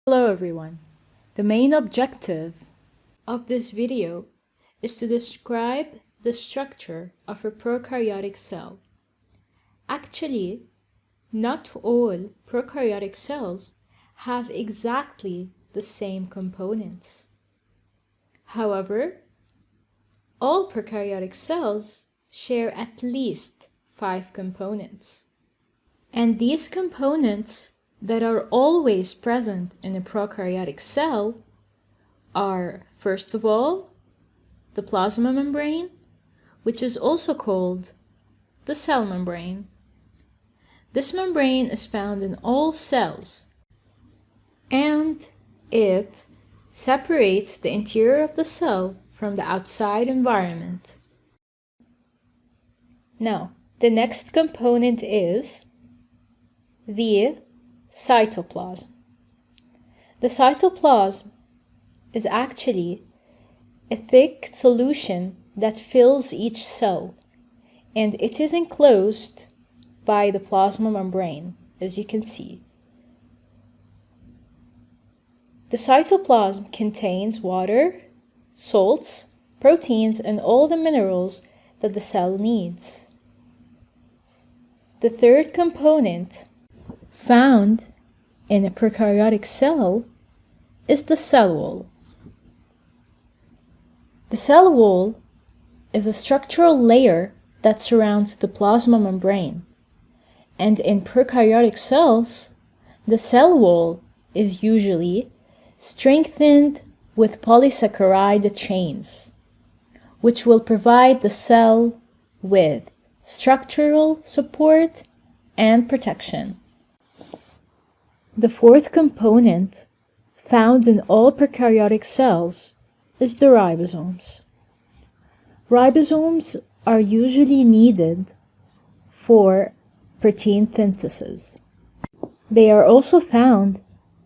Hello everyone. The main objective of this video is to describe the structure of a prokaryotic cell. Actually, not all prokaryotic cells have exactly the same components. However, all prokaryotic cells share at least 5 components. And these components that are always present in a prokaryotic cell are, first of all, the plasma membrane, which is also called the cell membrane. This membrane is found in all cells, and it separates the interior of the cell from the outside environment. Now, the next component is the cytoplasm. The cytoplasm is actually a thick solution that fills each cell, and it is enclosed by the plasma membrane, as you can see. The cytoplasm contains water, salts, proteins, and all the minerals that the cell needs. The third component found in a prokaryotic cell is the cell wall. The cell wall is a structural layer that surrounds the plasma membrane, and in prokaryotic cells, the cell wall is usually strengthened with polysaccharide chains, which will provide the cell with structural support and protection. The fourth component found in all prokaryotic cells is the ribosomes. Ribosomes are usually needed for protein synthesis. They are also found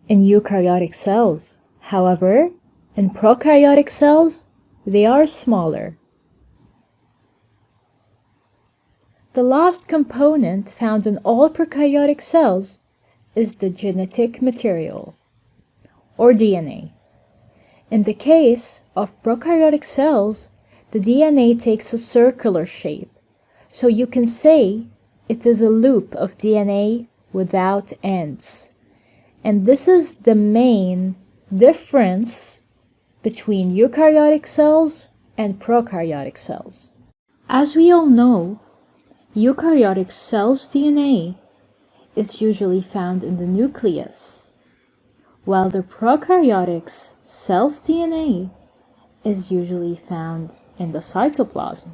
in eukaryotic cells. However, in prokaryotic cells, they are smaller. The last component found in all prokaryotic cells is the genetic material, or DNA. In the case of prokaryotic cells, the DNA takes a circular shape, so you can say it is a loop of DNA without ends. And this is the main difference between eukaryotic cells and prokaryotic cells. As we all know, eukaryotic cells' DNA is usually found in the nucleus, while the prokaryotic cell's DNA is usually found in the cytoplasm.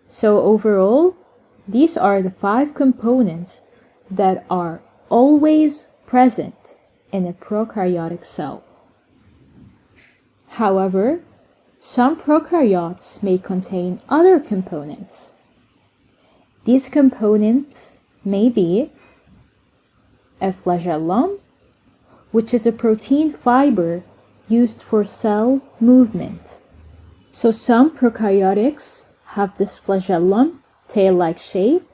So overall, these are the 5 components that are always present in a prokaryotic cell. However, some prokaryotes may contain other components. These components may be a flagellum, which is a protein fiber used for cell movement. So some prokaryotics have this flagellum, tail-like shape,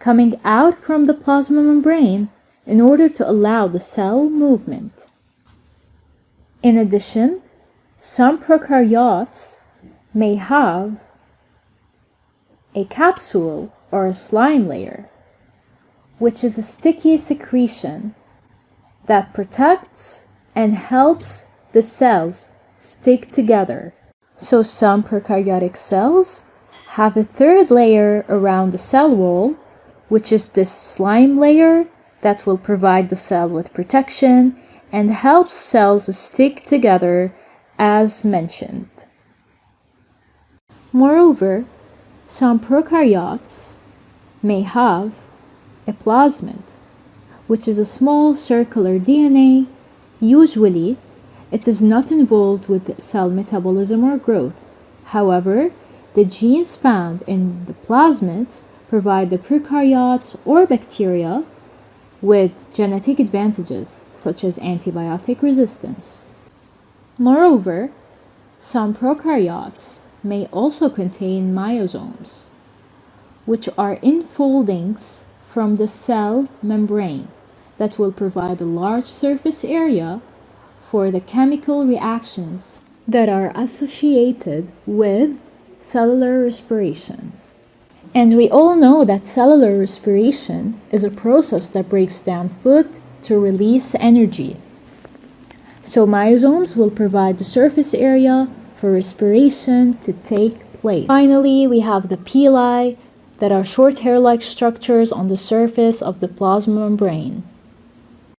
coming out from the plasma membrane in order to allow the cell movement. In addition, some prokaryotes may have a capsule or a slime layer, which is a sticky secretion that protects and helps the cells stick together. So some prokaryotic cells have a third layer around the cell wall, which is this slime layer that will provide the cell with protection and helps cells stick together as mentioned. Moreover, some prokaryotes may have a plasmid, which is a small circular DNA. Usually, it is not involved with cell metabolism or growth. However, the genes found in the plasmids provide the prokaryotes or bacteria with genetic advantages, such as antibiotic resistance. Moreover, some prokaryotes may also contain myosomes, which are enfoldings from the cell membrane that will provide a large surface area for the chemical reactions that are associated with cellular respiration. And we all know that cellular respiration is a process that breaks down food to release energy. So myosomes will provide the surface area for respiration to take place. Finally, we have the pili that are short hair-like structures on the surface of the plasma membrane.